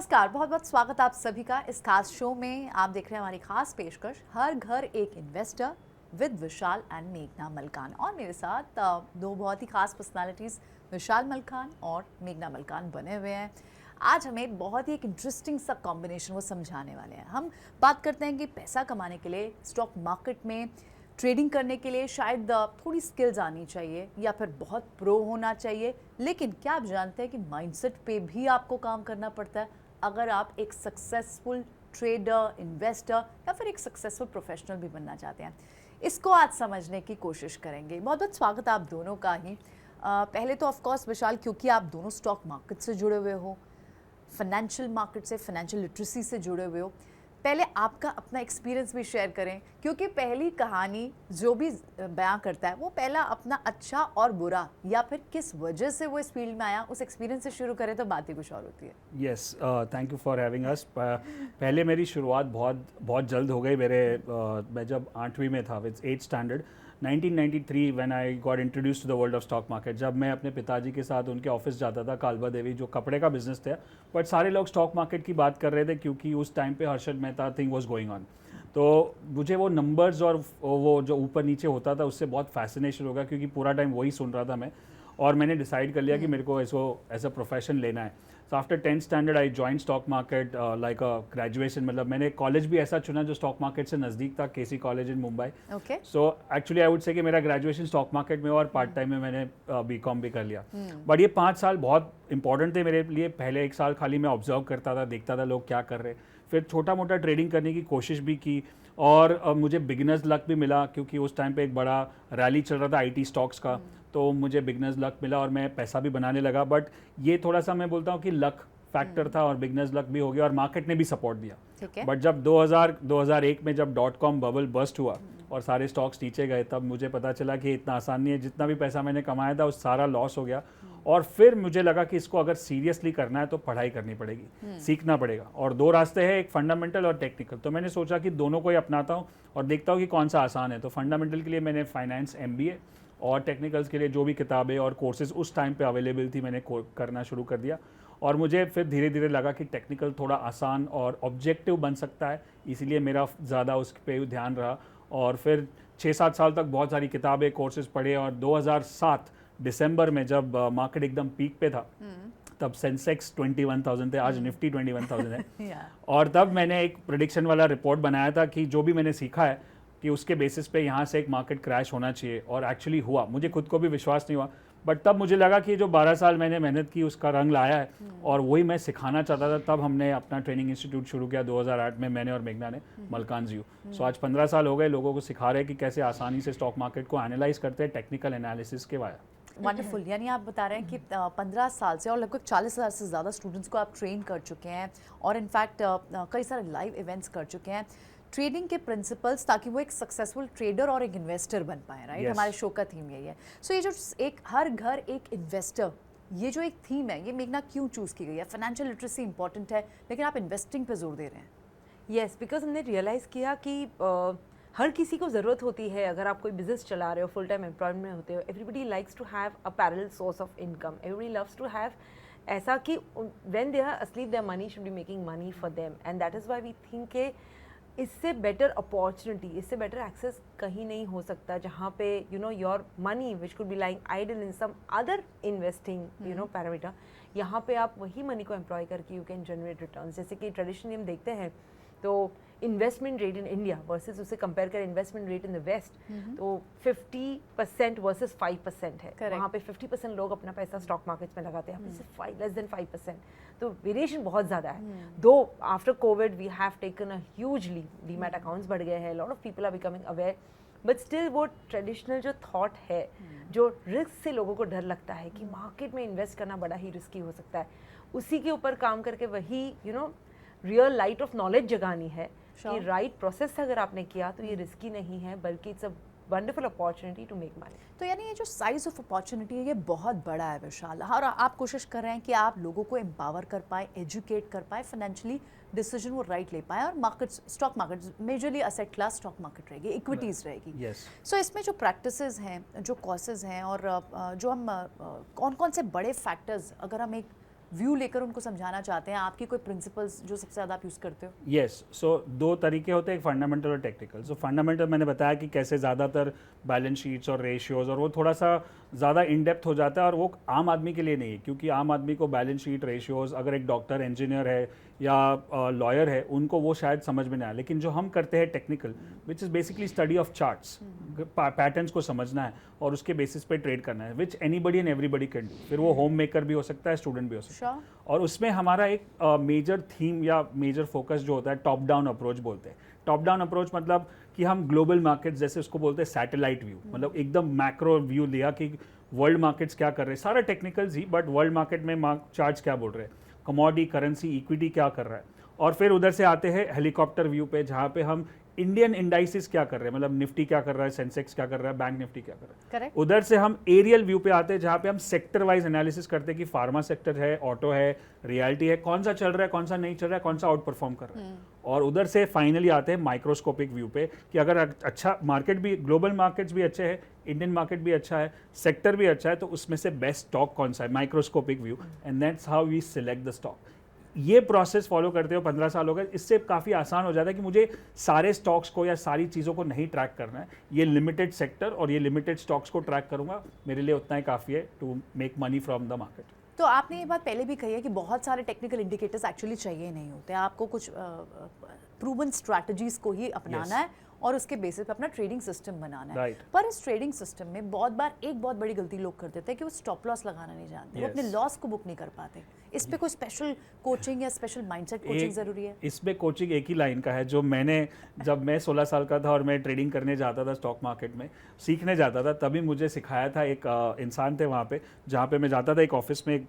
नमस्कार, बहुत बहुत स्वागत आप सभी का इस खास शो में। आप देख रहे हैं हमारी खास पेशकश हर घर एक इन्वेस्टर विद विशाल एंड मेघना मलकान। और मेरे साथ दो बहुत ही खास पर्सनालिटीज़ विशाल मलकान और मेघना मलकान बने हुए हैं। आज हमें एक बहुत ही एक इंटरेस्टिंग सा कॉम्बिनेशन वो समझाने वाले हैं। हम बात करते हैं कि पैसा कमाने के लिए स्टॉक मार्केट में ट्रेडिंग करने के लिए शायद थोड़ी स्किल्स आनी चाहिए या फिर बहुत प्रो होना चाहिए, लेकिन क्या आप जानते हैं कि माइंडसेट पे भी आपको काम करना पड़ता है अगर आप एक सक्सेसफुल ट्रेडर, इन्वेस्टर या फिर एक सक्सेसफुल प्रोफेशनल भी बनना चाहते हैं। इसको आज समझने की कोशिश करेंगे। बहुत बहुत स्वागत आप दोनों का ही। पहले तो ऑफ कोर्स विशाल, क्योंकि आप दोनों स्टॉक मार्केट से जुड़े हुए हो, फाइनेंशियल मार्केट से, फाइनेंशियल लिटरेसी से जुड़े हुए हो, पहले आपका अपना एक्सपीरियंस भी शेयर करें, क्योंकि पहली कहानी जो भी बयां करता है वो पहला अपना अच्छा और बुरा या फिर किस वजह से वो इस फील्ड में आया उस एक्सपीरियंस से शुरू करें तो बात ही कुछ और होती है। Yes, thank you for having us. पहले मेरी शुरुआत बहुत जल्द हो गई। मैं जब 8वीं में था, with 8th standard 1993 when I got introduced to the world of stock market. जब मैं अपने पिताजी के साथ उनके ऑफिस जाता था, कालबा देवी, जो कपड़े का बिजनेस था, बट सारे लोग स्टॉक मार्केट की बात कर रहे थे क्योंकि उस टाइम पे Harshad Mehta thing was going on. तो मुझे वो नंबर्स और वो जो ऊपर नीचे होता था उससे बहुत फैसिनेशन हो गया, क्योंकि पूरा टाइम वही सुन रहा था मैं। और मैंने डिसाइड कर लिया कि मेरे को इसको एज अ प्रोफेशन लेना है। So after 10th standard I join stock market like a graduation. मतलब मैंने कॉलेज भी ऐसा चुना जो स्टॉक मार्केट से नज़दीक था, KC college in Mumbai. So actually I would say कि मेरा ग्रेजुएशन स्टॉक मार्केट में और पार्ट टाइम में मैंने बीकॉम भी कर लिया। बट ये 5 साल बहुत इंपॉर्टेंट थे मेरे लिए। पहले 1 साल खाली मैं ऑब्जर्व करता था, देखता था लोग क्या कर रहे, फिर छोटा मोटा ट्रेडिंग करने की कोशिश भी की। और मुझे बिगनर्स लक भी मिला, क्योंकि उस टाइम पे एक बड़ा रैली चल रहा था आईटी स्टॉक्स का। तो मुझे बिगनर्स लक मिला और मैं पैसा भी बनाने लगा। बट ये थोड़ा सा मैं बोलता हूँ कि लक फैक्टर था और बिगनर्स लक भी हो गया और मार्केट ने भी सपोर्ट दिया। बट जब 2001 में जब .com बबल बस्ट हुआ और सारे स्टॉक्स नीचे गए, तब मुझे पता चला कि इतना आसान नहीं है। जितना भी पैसा मैंने कमाया था उस सारा लॉस हो गया। और फिर मुझे लगा कि इसको अगर सीरियसली करना है तो पढ़ाई करनी पड़ेगी, सीखना पड़ेगा। और 2 रास्ते हैं, एक फंडामेंटल और टेक्निकल। तो मैंने सोचा कि दोनों को ही अपनाता हूँ और देखता हूँ कि कौन सा आसान है। तो फंडामेंटल के लिए मैंने फाइनेंस MBA और टेक्निकल्स के लिए जो भी किताबें और कोर्सेज उस टाइम पे अवेलेबल थी मैंने करना शुरू कर दिया। और मुझे फिर धीरे धीरे लगा कि टेक्निकल थोड़ा आसान और ऑब्जेक्टिव बन सकता है, इसीलिए मेरा ज़्यादा उस पर ध्यान रहा। और फिर 6-7 साल तक बहुत सारी किताबें, कोर्सेज पढ़े। और 2007 दिसंबर में जब मार्केट एकदम पीक पे था, तब सेंसेक्स 21,000 थे, आज निफ्टी 21,000 है। और तब मैंने एक प्रेडिक्शन वाला रिपोर्ट बनाया था कि जो भी मैंने सीखा है कि उसके बेसिस पे यहाँ से एक मार्केट क्रैश होना चाहिए। और एक्चुअली हुआ। मुझे खुद को भी विश्वास नहीं हुआ, बट तब मुझे लगा कि जो 12 साल मैंने मेहनत की उसका रंग लाया है और वही मैं सिखाना चाहता था। तब हमने अपना ट्रेनिंग इंस्टीट्यूट शुरू किया 2008 में, मैंने और मेघना ने, मलकान जी। सो आज 15 साल हो गए लोगों को सिखा रहे हैं कि कैसे आसानी से स्टॉक मार्केट को एनालाइज करते हैं टेक्निकल एनालिसिस के वाया। वंडरफुल। यानी आप बता रहे हैं कि 15 साल से और लगभग 40,000 से ज़्यादा स्टूडेंट्स को आप ट्रेन कर चुके हैं और इनफैक्ट कई सारे लाइव इवेंट्स कर चुके हैं ट्रेडिंग के प्रिंसिपल्स, ताकि वो एक सक्सेसफुल ट्रेडर और एक इन्वेस्टर बन पाए। राइट, हमारे शो का थीम यही है। सो ये जो एक हर घर एक इन्वेस्टर, ये जो एक थीम है, ये मेघना क्यों चूज़ की गई है? फाइनेंशियल लिटरेसी इंपॉर्टेंट है, लेकिन आप इन्वेस्टिंग पे जोर दे रहे हैं। यस, बिकॉज हमने रियलाइज़ किया कि हर किसी को ज़रूरत होती है। अगर आप कोई बिजनेस चला रहे हो, फुल टाइम एम्प्लॉयमेंट में होते हो, everybody likes to have a parallel source of income. Everybody loves to have ऐसा कि when they are asleep their money should be making money for them, and that is why we think कि इससे better opportunity, इससे better access कहीं नहीं हो सकता, जहाँ पे your money which could be lying idle in some other investing parameter, यहाँ पे आप वही मनी को एम्प्लॉय करके यू कैन जनरेट रिटर्न। जैसे कि ट्रेडिशनली हम देखते हैं तो investment rate in India versus उसे कंपेयर करें investment rate in the west, तो 50% वर्सेस 5% है। वहाँ पे 50% लोग अपना पैसा स्टॉक मार्केट्स में लगाते हैं, सिर्फ लेस देन 5%। तो वेरिएशन बहुत ज़्यादा है। Though after covid we have taken a hugely, demat accounts बढ़ गए हैं, lot of people are becoming aware, but still वो ट्रेडिशनल जो थॉट है, जो रिस्क से लोगों को डर लगता है कि मार्केट में इन्वेस्ट करना बड़ा ही रिस्की हो सकता है, उसी के ऊपर काम करके वही रियल लाइट ऑफ नॉलेज जगानी है कि राइट प्रोसेस अगर आपने किया तो ये रिस्की नहीं है, बल्कि it's a wonderful opportunity to make money. तो यानी ये जो साइज ऑफ अपॉर्चुनिटी है ये बहुत बड़ा है विशाल, और आप कोशिश कर रहे हैं कि आप लोगों को एम्पावर कर पाए, एजुकेट कर पाए, फाइनेंशियली डिसीजन वो राइट ले पाए। और markets, stock market majorly asset class stock market रहेगी, इक्विटीज़ रहेगी। सो इसमें जो प्रैक्टिसेस हैं, जो कोर्सेज हैं, और जो हम कौन कौन से बड़े फैक्टर्स, अगर हम एक व्यू लेकर उनको समझाना चाहते हैं, आपकी कोई प्रिंसिपल्स जो सबसे ज़्यादा आप यूज़ करते हो? यस, सो दो तरीके होते हैं, एक फंडामेंटल और टेक्निकल। सो फंडामेंटल मैंने बताया कि कैसे ज़्यादातर बैलेंस शीट्स और रेशियोज, और वो थोड़ा सा ज़्यादा इन डेप्थ हो जाता है, और वो आम आदमी के लिए नहीं है, क्योंकि आम आदमी को बैलेंस शीट, रेशियोज, अगर एक डॉक्टर, इंजीनियर है या लॉयर है, उनको वो शायद समझ में ना आए। लेकिन जो हम करते हैं technical, which is basically study of charts, patterns को समझना है और उसके बेसिस पे ट्रेड करना है, which anybody and everybody can do. फिर वो होम मेकर भी हो सकता है, स्टूडेंट भी हो सकता है। और उसमें हमारा एक मेजर थीम या मेजर फोकस जो होता है, टॉप डाउन अप्रोच बोलते हैं। टॉप डाउन अप्रोच मतलब कि हम ग्लोबल मार्केट्स, जैसे उसको बोलते हैं सैटेलाइट व्यू, मतलब एकदम मैक्रो व्यू लिया कि वर्ल्ड मार्केट्स क्या कर रहे हैं, सारा technicals he, but world market में चार्ट्स क्या बोल रहे हैं, कमोडिटी, करेंसी, इक्विटी क्या कर रहा है। और फिर उधर से आते हैं हेलीकॉप्टर व्यू पे, जहाँ पे हम इंडियन इंडाइसिस क्या कर रहे हैं, मतलब निफ्टी क्या कर रहा है, सेंसेक्स क्या कर रहा है, बैंक निफ्टी क्या कर रहा है। करेक्ट। उधर से हम एरियल व्यू पे आते हैं, जहाँ पे हम सेक्टर वाइज एनालिसिस करते हैं कि फार्मा सेक्टर है, ऑटो है, रियल्टी है, कौन सा चल रहा है, कौन सा नहीं चल रहा है, कौन सा आउट परफॉर्म कर रहा है। और उधर से फाइनली आते हैं माइक्रोस्कोपिक व्यू पे, कि अगर अच्छा मार्केट भी, ग्लोबल मार्केट्स भी अच्छे हैं, इंडियन मार्केट भी अच्छा है, सेक्टर भी अच्छा है, तो उसमें से बेस्ट स्टॉक कौन सा है, microscopic view, and that's how we select the stock. ये प्रोसेस फॉलो करते हो 15 साल हो गए, इससे काफ़ी आसान हो जाता है कि मुझे सारे स्टॉक्स को या सारी चीज़ों को नहीं ट्रैक करना है, ये लिमिटेड सेक्टर और ये लिमिटेड स्टॉक्स को ट्रैक करूंगा, मेरे लिए उतना ही काफ़ी है to make money from the market. तो आपने ये बात पहले भी कही है कि बहुत सारे टेक्निकल इंडिकेटर्स एक्चुअली चाहिए नहीं होते, आपको कुछ प्रूवन स्ट्रैटेजीज को ही अपनाना है और उसके बेसिस पे अपना ट्रेडिंग सिस्टम बनाना है। Right. पर इस ट्रेडिंग सिस्टम में बहुत बार एक बहुत बड़ी गलती लोग कर देते हैं कि वो स्टॉप लॉस लगाना नहीं जानते, वो अपने लॉस को बुक नहीं कर पाते। इस पे कोई स्पेशल कोचिंग या स्पेशल माइंडसेट कोचिंग जरूरी है? इसमें कोचिंग एक ही लाइन का है, जो मैंने जब मैं 16 साल का था और मैं ट्रेडिंग करने जाता था स्टॉक मार्केट में, सीखने जाता था, तभी मुझे सिखाया था। एक इंसान थे वहाँ पे, जहाँ पे मैं जाता था, एक ऑफिस में एक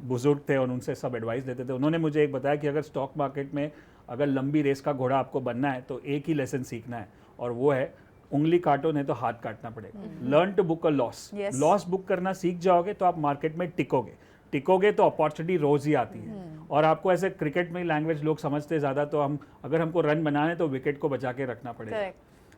बुजुर्ग थे और उनसे सब एडवाइस देते थे। उन्होंने मुझे एक बताया कि अगर स्टॉक मार्केट में अगर लंबी रेस का घोड़ा आपको बनना है तो एक ही लेसन सीखना है, और वो है उंगली काटो नहीं तो हाथ काटना पड़ेगा। Learn to book a loss. Loss book करना सीख जाओगे तो आप मार्केट में टिकोगे तो अपॉर्चुनिटी रोज ही आती है। और आपको ऐसे क्रिकेट में लैंग्वेज लोग समझते ज़्यादा, तो हम अगर हमको रन बनाने तो विकेट को बचा के रखना पड़ेगा।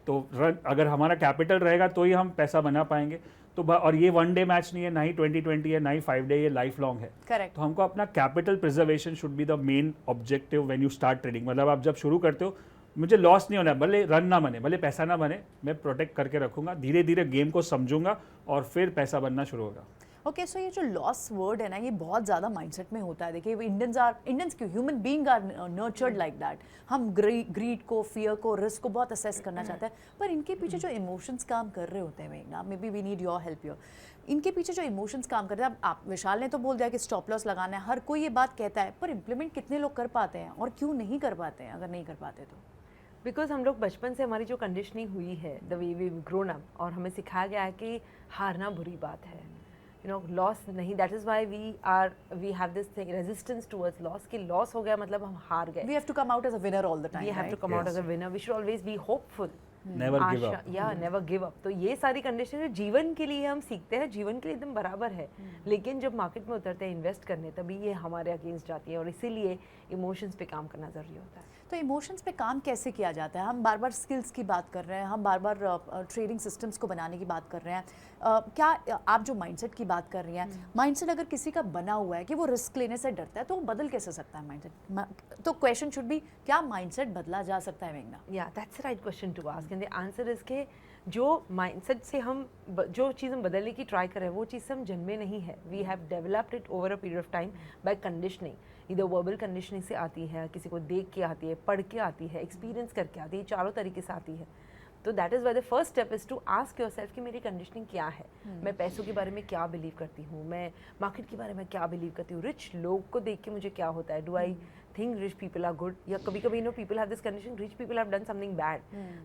तो रन अगर हमारा कैपिटल रहेगा तो ही हम पैसा बना पाएंगे। तो और ये वन डे मैच नहीं है, ना ही 2020 है, ना ही 5 डे, ये लाइफ लॉन्ग है। करेक्ट। तो हमको अपना capital preservation should be the main objective when you start trading. मतलब आप जब शुरू करते हो, मुझे लॉस नहीं होना है, भले रन ना बने, भले पैसा ना बने, मैं प्रोटेक्ट करके रखूंगा, धीरे धीरे गेम को समझूंगा और फिर पैसा बनना शुरू होगा। ओके, सो ये जो लॉस वर्ड है ना, ये बहुत ज़्यादा माइंडसेट में होता है। देखिए इंडियंस क्यों, human being are nurtured like that. हम ग्रीड को, फियर को, रिस्क को बहुत असेस करना चाहते हैं, पर इनके पीछे जो इमोशंस काम कर रहे होते हैं, maybe we need your help your, इनके पीछे जो इमोशंस काम करते हैं। आप विशाल ने तो बोल दिया कि स्टॉप लॉस लगाना है, हर कोई ये बात कहता है, पर इम्प्लीमेंट कितने लोग कर पाते हैं और क्यों नहीं कर पाते हैं? अगर नहीं कर पाते तो बिकॉज हम लोग बचपन से, हमारी जो कंडीशनिंग हुई है, the way we grown up, और हमें सिखाया गया है कि हारना बुरी बात है, यू नो, लॉस नहीं। That is why we have this thing, resistance towards loss, कि लॉस हो गया मतलब हम हार गए। We have to come out as a winner all the time. We have to come out as a winner, we should always be hopeful, never give up. या never give up. तो ये सारी कंडीशन जो जीवन के लिए हम सीखते हैं, जीवन के लिए एकदम बराबर है, लेकिन जब मार्केट में उतरते हैं इन्वेस्ट करने, तभी ये हमारे अगेंस्ट जाती है, और इसीलिए इमोशंस पे काम करना ज़रूरी होता है। तो इमोशंस पे काम कैसे किया जाता है? हम बार बार स्किल्स की बात कर रहे हैं, हम बार बार ट्रेडिंग सिस्टम्स को बनाने की बात कर रहे हैं। क्या आप जो माइंडसेट की बात कर रही हैं, माइंडसेट अगर किसी का बना हुआ है कि वो रिस्क लेने से डरता है, तो वो बदल कैसे सकता है माइंडसेट? तो क्वेश्चन शुड बी, क्या माइंडसेट बदला जा सकता है मेघना? या that's right question to ask, and the answer is के जो माइंडसेट से हम जो चीज़ हम बदलने की ट्राई कर रहे हैं, वो चीज़ से हम जन्मे नहीं है। We have developed it over a period of time by conditioning. इधर वर्बल कंडीशनिंग से आती है, किसी को देख के आती है, पढ़ के आती है, एक्सपीरियंस करके आती है, चारों तरीके से आती है। तो that is why the first step is to ask yourself कि मेरी कंडीशनिंग क्या है, मैं पैसों के बारे में क्या बिलीव करती हूँ, मैं मार्केट के बारे में क्या बिलीव करती हूँ, रिच लोग को देख के मुझे क्या होता है, do I think rich people are good, या कभी कभी no people have this condition, rich people have done something bad,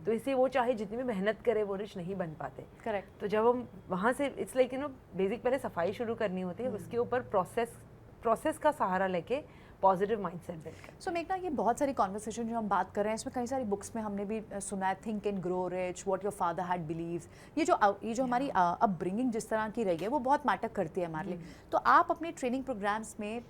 तो इससे वो चाहे जितनी भी मेहनत करे वो रिच नहीं बन पाते। करेक्ट। तो जब हम वहाँ से, it's like you know, basic पहले सफाई शुरू करनी होती है, उसके ऊपर प्रोसेस का सहारा लेके पॉजिटिव माइंडसेट बिल्ड कर। सो मेघना, ये बहुत सारी कॉन्वर्सेशन जो हम बात कर रहे हैं, इसमें कई सारी बुक्स में हमने भी सुना है, think and grow rich, what your father had beliefs. ये जो हमारी अपब्रिंगिंग जिस तरह की रही है, वो बहुत मैटर करती है हमारे लिए। तो आप अपने ट्रेनिंग प्रोग्राम्स में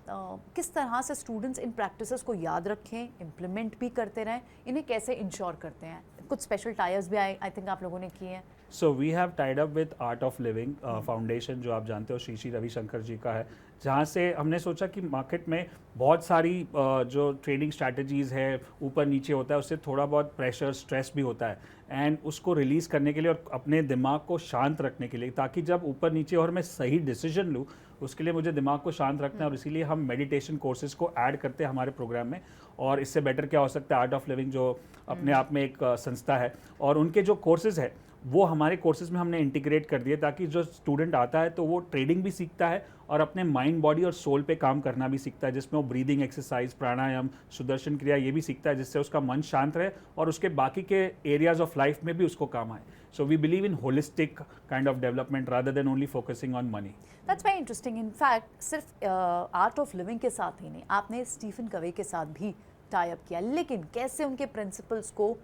किस तरह से स्टूडेंट्स इन प्रैक्टिसेस को याद रखें, इम्प्लीमेंट भी करते रहें, इन्हें कैसे इंश्योर करते हैं? कुछ स्पेशल टाइप्स भी आई थिंक आप लोगों ने किए हैं। So we have tied up with Art of Living Foundation, जो आप जानते हो श्री श्री रविशंकर जी का है, जहाँ से हमने सोचा कि मार्केट में बहुत सारी जो ट्रेडिंग स्ट्रैटेजीज़ है, ऊपर नीचे होता है, उससे थोड़ा बहुत प्रेशर स्ट्रेस भी होता है, एंड उसको रिलीज़ करने के लिए और अपने दिमाग को शांत रखने के लिए, ताकि जब ऊपर नीचे और मैं सही डिसीजन लूँ, उसके लिए मुझे दिमाग को शांत रखना है। और इसीलिए हम मेडिटेशन कोर्सेज को ऐड करते हैं हमारे प्रोग्राम में। और इससे बेटर क्या हो सकता है, आर्ट ऑफ लिविंग जो अपने आप में एक संस्था है, और उनके जो कोर्सेज है वो हमारे कोर्सेज में हमने इंटीग्रेट कर दिए, ताकि जो स्टूडेंट आता है तो वो ट्रेडिंग भी सीखता है और अपने माइंड, बॉडी और सोल पे काम करना भी सीखता है, जिसमें वो ब्रीदिंग एक्सरसाइज, प्राणायाम, सुदर्शन क्रिया ये भी सीखता है, जिससे उसका मन शांत रहे और उसके बाकी के एरियाज ऑफ लाइफ में भी उसको काम आए। So we believe in holistic kind of development rather than only focusing on money. That's very interesting. In fact सिर्फ आर्ट ऑफ लिविंग के साथ ही नहीं, आपने स्टीफन कवे के साथ भी टाई अप किया, लेकिन कैसे उनके प्रिंसिपल्स को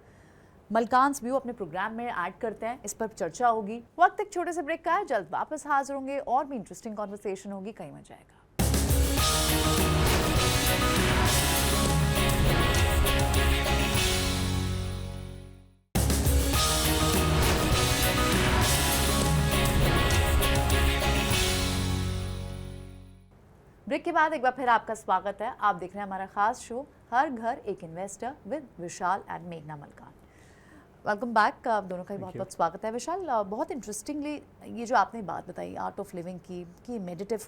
मलकान्स व्यू अपने प्रोग्राम में ऐड करते हैं, इस पर चर्चा होगी। वक्त एक छोटे से ब्रेक का है, जल्द वापस हाजिर होंगे और भी इंटरेस्टिंग कॉन्वर्सेशन होगी, कहीं मजा आएगा। ब्रेक के बाद एक बार फिर आपका स्वागत है। आप देख रहे हैं हमारा खास शो हर घर एक इन्वेस्टर विद विशाल एंड मेघना मलकान। Welcome back. आप दोनों का ही बहुत बहुत स्वागत है। विशाल, बहुत इंटरेस्टिंगली ये जो आपने बात बताई आर्ट ऑफ लिविंग की, कि मेडिटेटिव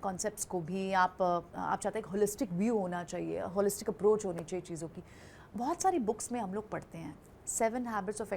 कॉन्सेप्ट्स को भी आप चाहते हैं एक होलिस्टिक व्यू होना चाहिए, होलिस्टिक अप्रोच होनी चाहिए चीज़ों की। बहुत सारी बुक्स में हम लोग पढ़ते हैं 7 हैबिट्स ऑफ,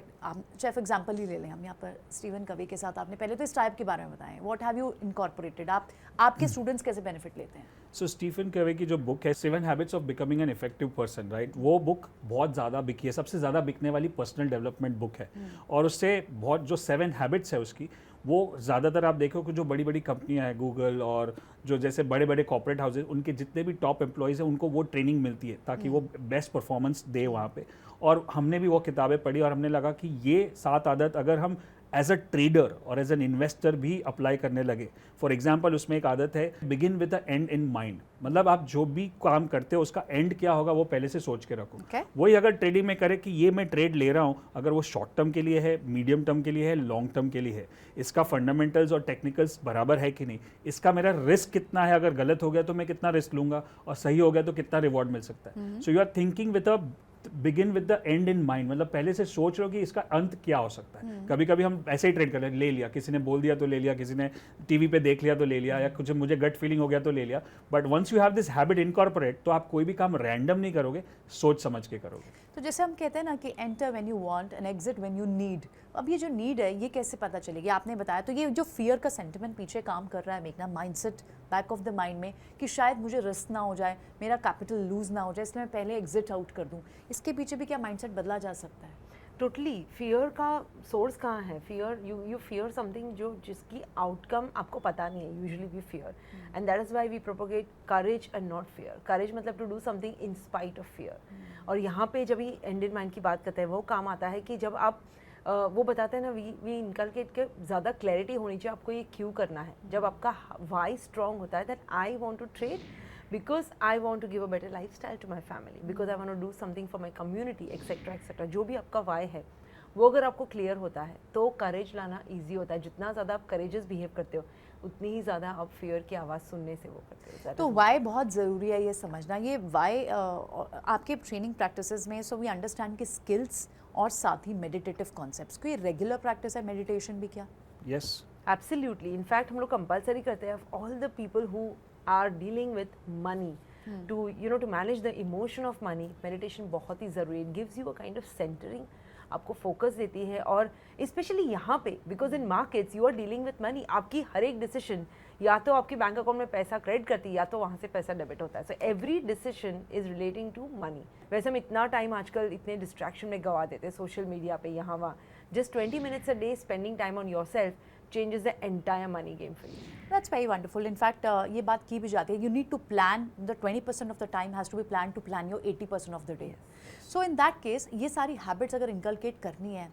चेफ एग्जाम्पल ही ले लें हम यहाँ पर स्टीवन कवी के साथ। आपने पहले तो इस टाइप के बारे में बताएं, व्हाट हैव यू इनकॉर्पोरेटेड, आपके स्टूडेंट्स कैसे बेनिफिट लेते हैं? सो स्टीफन कवे की जो बुक है 7 habits of becoming an effective person, right, वो बुक बहुत ज़्यादा बिकी है, सबसे ज़्यादा बिकने वाली पर्सनल डेवलपमेंट बुक है। और उससे बहुत जो 7 हैबिट्स है उसकी, वो ज़्यादातर आप देखो कि जो बड़ी बड़ी कंपनियां हैं, गूगल और जो जैसे बड़े बड़े कॉर्पोरेट हाउसेज, उनके जितने भी टॉप एम्प्लॉयज़ हैं उनको वो ट्रेनिंग मिलती है ताकि वो बेस्ट परफॉर्मेंस दे वहाँ पे। और हमने भी वो किताबें पढ़ी और हमने लगा कि ये 7 आदत अगर हम एज अ ट्रेडर और एज एन इन्वेस्टर भी अप्लाई करने लगे। फॉर एग्जाम्पल उसमें एक आदत है begin with the end in mind, मतलब आप जो भी काम करते हो उसका एंड क्या होगा वो पहले से सोच के रखो। वही अगर ट्रेडिंग में करे कि ये मैं ट्रेड ले रहा हूँ, अगर वो शॉर्ट टर्म के लिए है, मीडियम टर्म के लिए है, लॉन्ग टर्म के लिए है, इसका फंडामेंटल्स और टेक्निकल्स बराबर है कि नहीं, इसका मेरा रिस्क कितना है, अगर गलत हो गया तो मैं कितना रिस्क लूंगा और सही हो गया तो कितना रिवॉर्ड मिल सकता है। So you are thinking with a begin with the end in mind, मतलब पहले से सोच रहे हो कि इसका अंत क्या हो सकता है। कभी कभी हम ऐसे ही ट्रेड कर ले लिया, किसी ने बोल दिया तो ले लिया, किसी ने टीवी पे देख लिया तो ले लिया, या कुछ मुझे गट फीलिंग हो गया तो ले लिया। But once you have this habit incorporate, तो आप कोई भी काम रैंडम नहीं करोगे, सोच समझ के करोगे। तो जैसे हम कहते हैं ना कि enter when you want and exit when you need, अब ये जो नीड है ये कैसे पता चलेगी? आपने बताया, तो ये जो फियर का सेंटिमेंट पीछे काम कर रहा है मेघना, mindset back of the mind में कि शायद मुझे रिस्क ना हो जाए, मेरा कैपिटल लूज ना हो जाए, इसलिए मैं पहले एग्जिट आउट कर दूं, इसके पीछे भी क्या माइंडसेट बदला जा सकता है? टोटली। फियर का सोर्स कहाँ है? फियर, यू फियर समथिंग जो जिसकी आउटकम आपको पता नहीं है। Usually we fear, and that is why we propagate courage and not fear. Courage मतलब to do something in spite of fear. और यहाँ पे जब ये एंड इन माइंड की बात करते हैं, वो काम आता है कि जब आप वो बताते हैं ना, वी इनकलकेट के ज़्यादा क्लैरिटी होनी चाहिए आपको ये क्यों करना है। जब आपका वाई स्ट्रॉन्ग होता है, that I want to trade because I want to give a better lifestyle to my family, because I want to do something for my community, etc etc। जो भी आपका वाई है वो अगर आपको क्लियर होता है तो करेज लाना ईजी होता है। जितना ज़्यादा आप करेजस बिहेव करते हो उतनी ही ज़्यादा आप फियर की आवाज़ सुनने से वो करते हो। तो वाई बहुत ज़रूरी है ये समझना। ये वाई आपके ट्रेनिंग प्रैक्टिसेस में, सो वी अंडरस्टैंड कि स्किल्स और साथ ही मेडिटेटिव कॉन्सेप्ट्स को, ये रेगुलर प्रैक्टिस है मेडिटेशन भी क्या? Yes, absolutely. इनफैक्ट हम लोग कंपलसरी करते हैं all the people who are dealing with money to, you know, to manage the emotion of money। meditation बहुत ही ज़रूरी है। it gives you a kind of centering, आपको फोकस देती है। और स्पेशली यहाँ पे because in markets you are dealing with money, आपकी हर एक डिसीजन या तो आपकी बैंक अकाउंट में पैसा क्रेडिट करती है या तो वहाँ से पैसा डेबिट होता है। So every decision is relating to money. वैसे हम इतना टाइम आजकल इतने डिस्ट्रैक्शन में गवा देते हैं, सोशल मीडिया पे, यहाँ वहाँ। Just 20 minutes a day spending time on yourself changes the entire money game for you। That's very wonderful. In fact, ये बात की भी जाती है, you need to plan, the 20% of the time has to be planned to plan your 80% of the day। So in that case, ये सारी habits अगर inculcate करनी है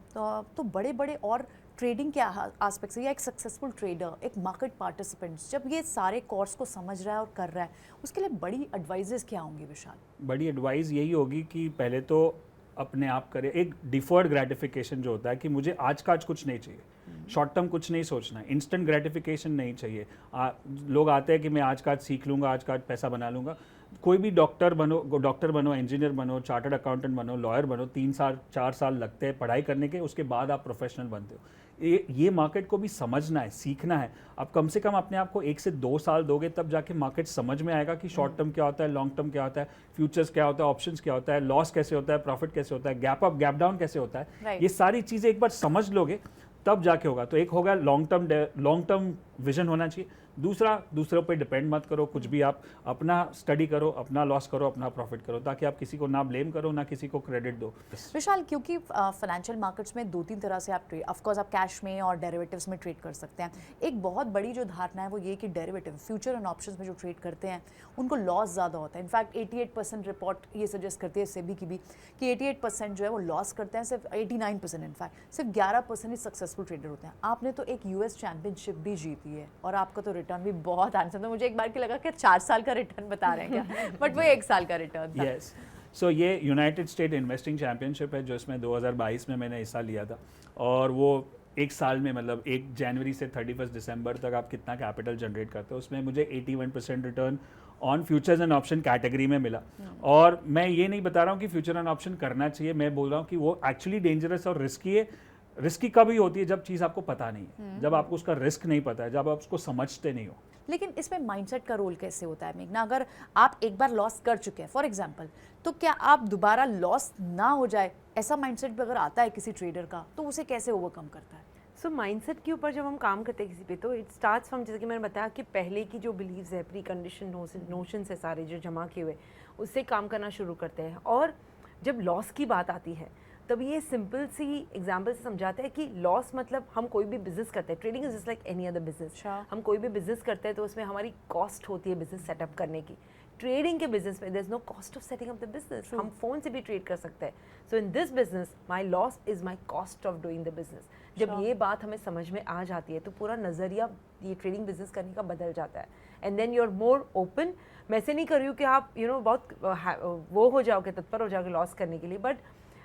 तो बड़े बड़े और ट्रेडिंग के आस्पेक्ट्स से, या एक सक्सेसफुल ट्रेडर, एक मार्केट पार्टिसिपेंट्स जब ये सारे कोर्स को समझ रहा है और कर रहा है, उसके लिए बड़ी एडवाइजेस क्या होंगी विशाल? बड़ी एडवाइस यही होगी कि पहले तो अपने आप करे। एक डिफर्ड ग्रेटिफिकेशन जो होता है कि मुझे आज का आज कुछ नहीं चाहिए, शॉर्ट टर्म कुछ नहीं सोचना है, इंस्टेंट ग्रेटिफिकेशन नहीं चाहिए। लोग आते हैं कि मैं आज का आज सीख लूँगा, आज का आज पैसा बना लूँगा। कोई भी डॉक्टर बनो, इंजीनियर बनो, चार्टर्ड अकाउंटेंट बनो, लॉयर बनो, 3 साल 4 साल लगते हैं पढ़ाई करने के, उसके बाद आप प्रोफेशनल बनते हो। ये मार्केट को भी समझना है, सीखना है। आप कम से कम अपने आप को 1 से 2 साल दोगे, तब जाके मार्केट समझ में आएगा कि शॉर्ट टर्म क्या होता है, लॉन्ग टर्म क्या होता है, फ्यूचर्स क्या होता है, ऑप्शंस क्या होता है, लॉस कैसे होता है, प्रॉफिट कैसे होता है, गैप अप गैप डाउन कैसे होता है। Right. ये सारी चीज़ें एक बार समझ लोगे तब जाके होगा। तो एक होगा लॉन्ग टर्म विजन होना चाहिए। दूसरा, दूसरों पे डिपेंड मत करो, कुछ भी आप अपना स्टडी करो, अपना लॉस करो, अपना प्रॉफिट करो, ताकि आप किसी को ना ब्लेम करो, ना किसी को क्रेडिट दो। विशाल, क्योंकि फाइनेंशियल मार्केट्स में 2-3 तरह से आप ट्रेड, ऑफ कोर्स आप कैश में और डेरिवेटिव्स में ट्रेड कर सकते हैं। एक बहुत बड़ी जो धारणा है वो ये कि डेरिवेटिव, फ्यूचर एंड ऑप्शंस में जो ट्रेड करते हैं उनको लॉस ज़्यादा होता है। इनफैक्ट 88% रिपोर्ट ये सजेस्ट करती है सेबी की भी कि 88% जो है वो लॉस करते हैं, सिर्फ 89% इनफैक्ट सिर्फ 11% ही सक्सेसफुल ट्रेडर होते हैं। आपने तो एक यूएस चैंपियनशिप भी जीती है और आपका तो रिटर्न भी बहुत आंसर था। मुझे एक बार की लगा कि 4 साल का रिटर्न बता रहे हैं क्या, बट वो 1 साल का रिटर्न था। यस, सो ये यूनाइटेड स्टेट इन्वेस्टिंग चैंपियनशिप है, जो इसमें 2022 में मैंने हिस्सा लिया था। और वो 1 साल में, मतलब 1 जनवरी से 31 दिसंबर तक आप कितना कैपिटल जनरेट करते हो, उसमें मुझे 81% return on futures and option category में मिला। और मैं ये नहीं बता रहा हूँ कि फ्यूचर एंड ऑप्शन करना चाहिए, मैं बोल रहा हूँ कि वो एक्चुअली डेंजरस और रिस्की है। रिस्की कभी होती है जब चीज़ आपको पता नहीं है, जब आपको उसका रिस्क नहीं पता है, जब आप उसको समझते नहीं हो। लेकिन इसमें माइंडसेट का रोल कैसे होता है मेघना? अगर आप एक बार लॉस कर चुके हैं फॉर एग्जांपल, तो क्या आप दोबारा लॉस ना हो जाए, ऐसा माइंडसेट भी अगर आता है किसी ट्रेडर का, तो उसे कैसे ओवरकम करता है? सो माइंडसेट के ऊपर जब हम काम करते हैं किसी पे, तो इट स्टार्ट्स फ्रॉम, जैसे कि मैंने बताया कि पहले की जो बिलीव्स है, प्री कंडीशन नोशंस है सारे जो जमा किए हुए, उससे काम करना शुरू करते हैं। और जब लॉस की बात आती है तब ये सिंपल सी एग्जांपल से समझाते हैं कि लॉस मतलब हम कोई भी बिजनेस करते हैं, trading is just like any other business. हम कोई भी बिजनेस करते हैं तो उसमें हमारी कॉस्ट होती है बिजनेस सेटअप करने की। ट्रेडिंग के बिजनेस में there is no cost of setting up the business, हम फोन से भी ट्रेड कर सकते हैं। So in this business my loss is my cost of doing the business. जब ये बात हमें समझ में आ जाती है तो पूरा नज़रिया ये ट्रेडिंग बिजनेस करने का बदल जाता है। And then you are more open. मैं ऐसे नहीं कर रही हूँ कि आप बहुत वो हो जाओगे, तत्पर हो जाओगे लॉस करने के लिए, but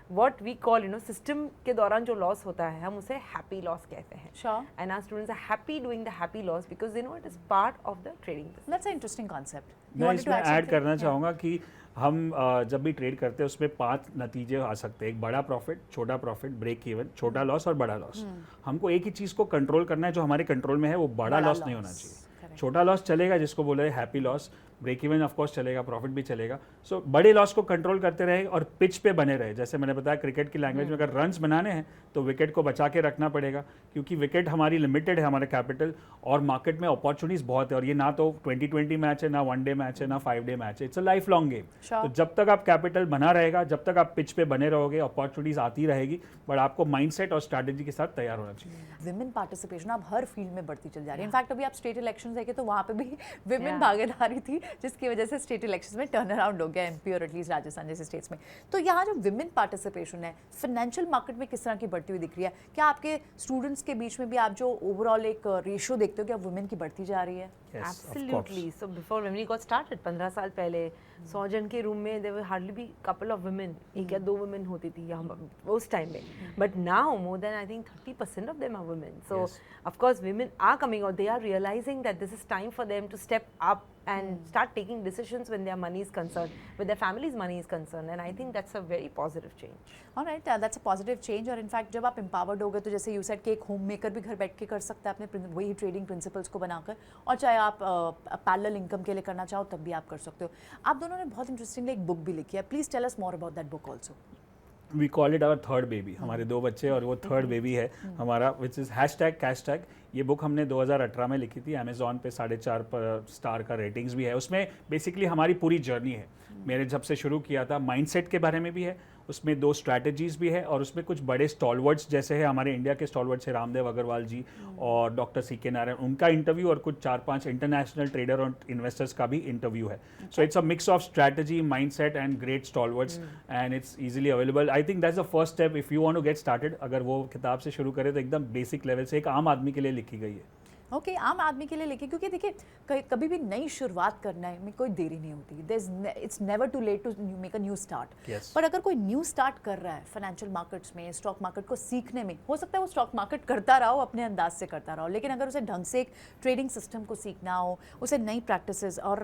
what we call system के दौरान जो लॉस होता है हम उसे हैप्पी लॉस कहते हैं। Sure. And our students are happy doing the happy loss because they know it is part of the trading business. That's an interesting concept. You मैं wanted to इसमें add ऐड something? करना Yeah. चाहूँगा कि हम जब भी trade करते हैं उसमें 5 नतीजे आ सकते हैं। एक बड़ा प्रॉफिट, छोटा प्रॉफिट, ब्रेक इवन, छोटा लॉस और बड़ा लॉस। हमको एक ही चीज़ को कंट्रोल करना है, जो हमारे कंट्रोल में है, वो बड़ा लॉस नहीं होना चाहिए। Correct. छोटा लॉस चलेगा, जिसको बोले happy loss, break even of course चलेगा, प्रॉफिट भी चलेगा। सो बड़े लॉस को कंट्रोल करते रहे और पिच पे बने रहे। जैसे मैंने बताया क्रिकेट की लैंग्वेज में, अगर रन्स बनाने हैं तो विकेट को बचा के रखना पड़ेगा, क्योंकि विकेट हमारी लिमिटेड है, हमारे कैपिटल, और मार्केट में अपॉर्चुनिटीज बहुत है। और ये ना तो 2020 मैच है, ना 1 डे मैच है, ना 5 डे मैच है, it's a life long game. तो जब तक आप कैपिटल बना रहेगा, जब तक आप पिच पे बने रहोगे, अपॉर्चुनिटीज आती रहेगी, बट आपको माइंडसेट और स्ट्रैटेजी के साथ तैयार होना चाहिए। विमेन पार्टिसिपेशन अब हर फील्ड में बढ़ती चल जा रही है। इनफैक्ट अभी आप स्टेट इलेक्शंस देखें तो वहाँ पे भी विमेन भागीदारी थी, जिसकी वजह से स्टेट इलेक्शंस में टर्न अराउंड हो गया एमपी और एटलीस्ट राजस्थान जैसे स्टेट्स में। तो यहाँ जो विमेन पार्टिसिपेशन है फाइनेंशियल मार्केट में किस तरह की बढ़ती हुई दिख रही है? क्या आपके स्टूडेंट्स के बीच में भी आप जो ओवरऑल एक रेशियो देखते हो कि अब वुमेन की बढ़ती जा रही है? Yes, of Absolutely. course. So before when we got started, 15 साल पहले 100 जन के रूम में there were hardly be couple of women, एक या 2 women होती थी यहाँ उस टाइम में. But now more than I think 30% of them are women. So Yes. of course women are coming out. They are realizing that this is time for them to step up and start taking decisions when their money is concerned, when their family's money is concerned. And I think that's a very positive change. Alright, that's a positive change. और in fact जब आप empowered हो गए तो जैसे you said कि एक home maker भी घर बैठ के कर सकता है अपने वही ट्रेडिंग प्रिंसिपल्स को बनाकर, और चाहे आप पैरेलल इनकम के लिए करना चाहो तब भी आप कर सकते हो। आप दोनों ने बहुत इंटरेस्टिंगली एक बुक भी लिखी है, please tell us more about that book also. We call it our third baby. हमारे 2 बच्चे और वो थर्ड बेबी है हमारा, विच इज़ #कैशटैग। ये बुक हमने 2018 में लिखी थी। अमेजोन पे 4.5 स्टार का रेटिंग्स भी है। उसमें बेसिकली हमारी पूरी जर्नी है, मेरे जब से शुरू किया था, माइंडसेट के बारे में भी है, उसमें 2 स्ट्रैटेजीज भी है, और उसमें कुछ बड़े स्टॉलवर्ड्स जैसे है हमारे इंडिया के स्टॉलवर्ड्स है रामदेव अग्रवाल जी और डॉक्टर CK नारायण, उनका इंटरव्यू, और कुछ 4-5 इंटरनेशनल ट्रेडर और इन्वेस्टर्स का भी इंटरव्यू है। So it's a mix of strategy, mindset and great stalwarts, and it's easily available. I think that's the first step if you want to get started. अगर वो किताब से शुरू करें तो एकदम बेसिक लेवल से एक आम आदमी के लिए लिखी गई है। ओके आम आदमी के लिए लेके, क्योंकि देखिए कभी भी नई शुरुआत करने में कोई देरी नहीं होती, it's never too late to make a new start. Yes. पर अगर कोई न्यू स्टार्ट कर रहा है फाइनेंशियल मार्केट्स में, स्टॉक मार्केट को सीखने में, हो सकता है वो स्टॉक मार्केट करता रहा हो, अपने अंदाज से करता रहा हो, लेकिन अगर उसे ढंग से एक ट्रेडिंग सिस्टम को सीखना हो, उसे नई प्रैक्टिसेस और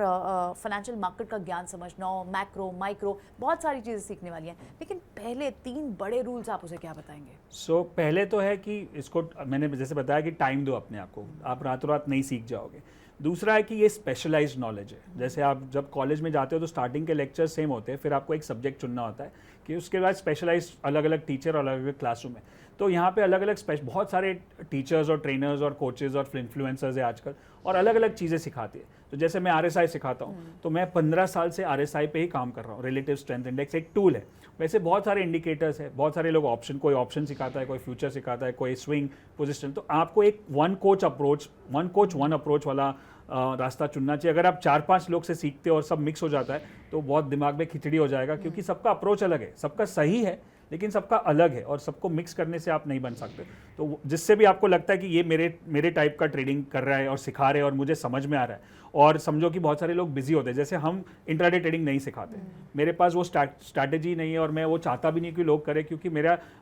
फाइनेंशियल मार्केट का ज्ञान समझना हो, मैक्रो माइक्रो बहुत सारी चीज़ें सीखने वाली हैं, लेकिन पहले 3 बड़े रूल्स आप उसे क्या बताएंगे? सो पहले तो है कि इसको मैंने जैसे बताया कि टाइम दो अपने आप को, आप रातों रात नहीं सीख जाओगे। दूसरा है कि ये स्पेशलाइज्ड नॉलेज है, जैसे आप जब कॉलेज में जाते हो तो स्टार्टिंग के लेक्चर सेम होते हैं, फिर आपको एक सब्जेक्ट चुनना होता है कि उसके बाद स्पेशलाइज अलग अलग टीचर और अलग अलग क्लासरूम है। तो यहाँ पे अलग अलग बहुत सारे टीचर्स और ट्रेनर्स और कोचेज़ और इन्फ्लुएंसर्स है आजकल, और अलग अलग चीज़ें सिखाती है। तो जैसे मैं RSI सिखाता हूँ, तो मैं 15 साल से RSI पे ही काम कर रहा हूँ। रिलेटिव स्ट्रेंथ इंडेक्स एक टूल है, वैसे बहुत सारे इंडिकेटर्स है, बहुत सारे लोग कोई ऑप्शन सिखाता है, कोई फ्यूचर सिखाता है, कोई स्विंग पोजिशन। तो आपको एक वन कोच अप्रोच वाला रास्ता चुनना चाहिए। अगर आप 4-5 लोग से सीखते हो और सब मिक्स हो जाता है तो बहुत दिमाग में खिचड़ी हो जाएगा, क्योंकि सबका अप्रोच अलग है, सबका सही है लेकिन सबका अलग है, और सबको मिक्स करने से आप नहीं बन सकते। तो जिससे भी आपको लगता है कि ये मेरे टाइप का ट्रेडिंग कर रहा है और सिखा रहे हैं और मुझे समझ में आ रहा है, और समझो कि बहुत सारे लोग बिजी होते हैं, जैसे हम इंट्राडे ट्रेडिंग नहीं सिखाते, मेरे पास वो स्ट्रैटेजी नहीं है, और मैं वो चाहता भी नहीं कि लोग करें, क्योंकि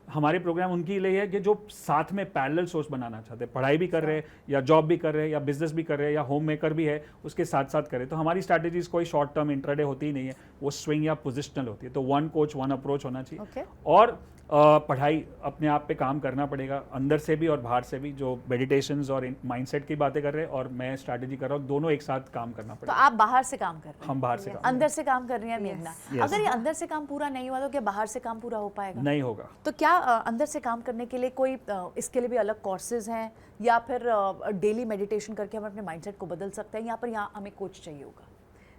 हमारे प्रोग्राम उनके लिए है कि जो साथ में पैरेलल सोर्स बनाना चाहते हैं, पढ़ाई भी कर रहे हैं या जॉब भी कर रहे हैं या बिजनेस भी कर रहे हैं या होम मेकर भी है, उसके साथ साथ करें। तो हमारी स्ट्रैटेजीज कोई शॉर्ट टर्म इंट्राडे होती ही नहीं है, वो स्विंग या पोजिशनल होती है। तो वन कोच वन अप्रोच होना चाहिए। Okay. और पढ़ाई अपने आप पे काम करना पड़ेगा, अंदर से भी और बाहर से भी। जो मेडिटेशंस और माइंडसेट की बातें कर रहे हैं और मैं स्ट्रैटेजी कर रहा हूँ, दोनों एक साथ काम करना तो पड़ेगा। आप बाहर से काम कर रहे हैं, हम बाहर से काम अंदर से काम कर रही हैं मेघना। Yes. अगर ये अंदर से काम पूरा नहीं हुआ तो क्या बाहर से काम पूरा हो पाएगा? नहीं होगा। तो क्या अंदर से काम करने के लिए कोई इसके लिए भी अलग कोर्सेज हैं, या फिर डेली मेडिटेशन करके हम अपने माइंडसेट को बदल सकते हैं, यहाँ हमें कोच चाहिए होगा?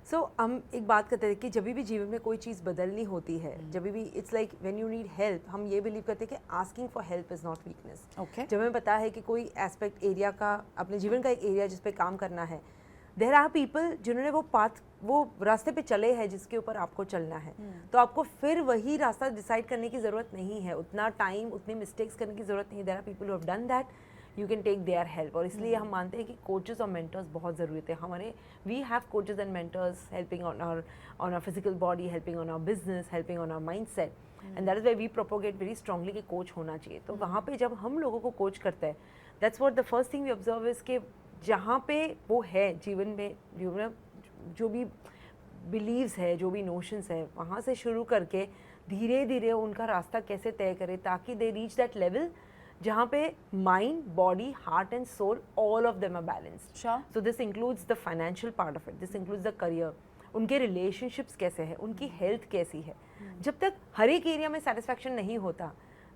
सो हम एक बात करते हैं कि जब भी जीवन में कोई चीज़ बदलनी होती है, जब भी it's like when you need help, हम ये बिलीव करते हैं कि asking for help is not weakness. Okay. जब हमें पता है कि कोई एस्पेक्ट एरिया का, अपने जीवन का एक एरिया जिस पे काम करना है, देयर आर पीपल जिन्होंने वो रास्ते पे चले हैं जिसके ऊपर आपको चलना है, तो आपको फिर वही रास्ता डिसाइड करने की ज़रूरत नहीं है, उतना टाइम उतने मिस्टेक्स करने की ज़रूरत नहीं है। There are people who have done that, you can take their help. और इसलिए हम मानते हैं कि कोचेस और मेंटर्स बहुत ज़रूरी थे हमारे। We have coaches and mentors helping on our physical body, helping on our business, helping on our mindset, and that is why we propagate very strongly कि कोच होना चाहिए। तो वहाँ पे जब हम लोगों को कोच करते हैं, that's what the first thing we observe is कि जहाँ पे वो है जीवन में, जो भी बिलीव्स है, जो भी नोशंस है, वहाँ से शुरू करके धीरे धीरे उनका रास्ता कैसे तय करें ताकि दे रीच दैट लेवल जहाँ पे mind, body, heart and soul, all of them are balanced. So this includes the financial part of it, this includes the career, उनके रिलेशनशिप्स कैसे हैं, उनकी हेल्थ कैसी है। जब तक हर एक एरिया में सेटिस्फैक्शन नहीं होता,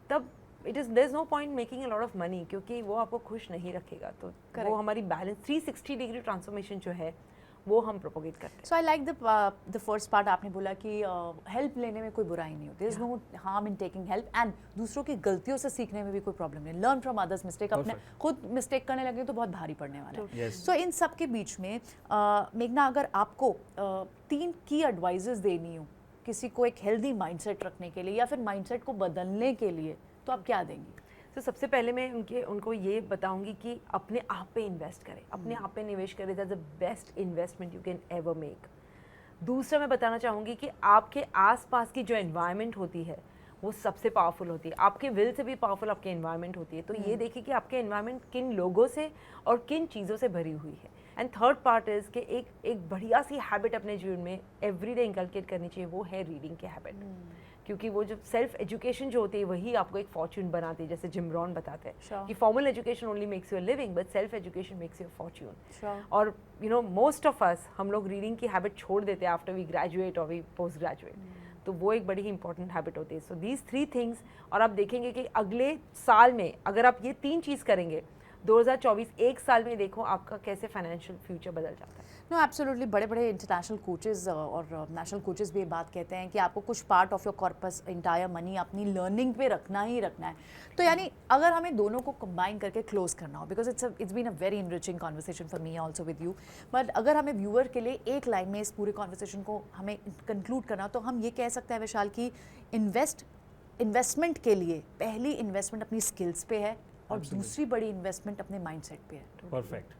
तब there is no point making a lot of money, क्योंकि वो आपको खुश नहीं रखेगा। तो वो हमारी बैलेंस 360 डिग्री ट्रांसफॉर्मेशन जो है वो हम प्रोपोगेट करते हैं। So I like the first part आपने बोला कि हेल्प लेने में कोई बुराई नहीं होती, there is no harm in taking help, and दूसरों की गलतियों से सीखने में भी कोई प्रॉब्लम नहीं। लर्न फ्रॉम अदर्स मिस्टेक, अपने खुद मिस्टेक करने लगे तो बहुत भारी पड़ने वाला है। सो इन सब के बीच में मेघना, अगर आपको 3 की एडवाइजेस देनी हो किसी को एक हेल्दी माइंडसेट रखने के लिए या फिर माइंडसेट को बदलने के लिए, तो आप क्या देंगी? तो सबसे पहले मैं उनको ये बताऊंगी कि अपने आप पे इन्वेस्ट करें, अपने आप पे निवेश करें। That's the best investment you can ever make. दूसरा मैं बताना चाहूँगी कि आपके आसपास की जो एनवायरनमेंट होती है वो सबसे पावरफुल होती है, आपके विल से भी पावरफुल आपकी एनवायरनमेंट होती है। तो ये देखिए कि आपके एनवायरनमेंट किन लोगों से और किन चीज़ों से भरी हुई है। एंड थर्ड पार्ट इज़ कि एक बढ़िया सी हैबिट अपने जीवन में एवरीडे इंकलकेट करनी चाहिए, वो है रीडिंग की हैबिट। क्योंकि वो जो सेल्फ एजुकेशन जो होती है वही आपको एक फॉर्च्यून बनाती है, जैसे जिम रॉन बताते हैं कि formal education only makes you a living but self education makes you a fortune. और you know most of us, हम लोग रीडिंग की हैबिट छोड़ देते हैं आफ्टर वी ग्रेजुएट और वी पोस्ट ग्रेजुएट, तो वो एक बड़ी ही इंपॉर्टेंट हैबिट होती है। सो दीज 3 थिंग्स, और आप देखेंगे कि अगले साल में अगर आप ये 3 चीज़ करेंगे, 2024 एक साल में देखो आपका कैसे फाइनेंशियल फ्यूचर बदल जाता है। नो एब्सोल्युटली, बड़े बड़े इंटरनेशनल कोचेस और नेशनल कोचेस भी ये बात कहते हैं कि आपको कुछ part of your corpus entire money अपनी लर्निंग पे रखना ही रखना है। तो यानी अगर हमें दोनों को कंबाइन करके क्लोज करना हो, because it's been a very enriching conversation for me also with you, but अगर हमें व्यूअर के लिए एक लाइन में इस पूरे कॉन्वर्सेशन को हमें कंक्लूड करना, तो हम ये कह सकते हैं विशाल कि इन्वेस्टमेंट के लिए पहली इन्वेस्टमेंट अपनी स्किल्स पे है, और Absolutely. दूसरी बड़ी इन्वेस्टमेंट अपने माइंडसेट पे है। परफेक्ट।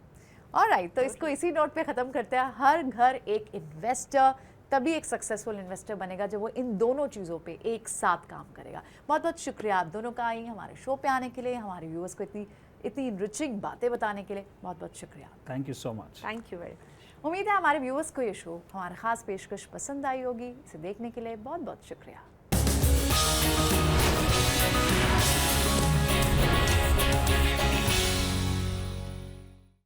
ऑलराइट, तो इसको इसी नोट पे ख़त्म करते हैं। हर घर एक इन्वेस्टर तभी एक सक्सेसफुल इन्वेस्टर बनेगा जब वो इन दोनों चीज़ों पे एक साथ काम करेगा। बहुत बहुत शुक्रिया आप दोनों का आई हमारे शो पे आने के लिए, हमारे व्यूअर्स को इतनी इतनी इनरिचिंग बातें बताने के लिए बहुत बहुत शुक्रिया। Thank you so much. Thank you very much. उम्मीद है हमारे व्यूअर्स को ये शो हमारा खास पेशकश पसंद आई होगी। इसे देखने के लिए बहुत बहुत शुक्रिया।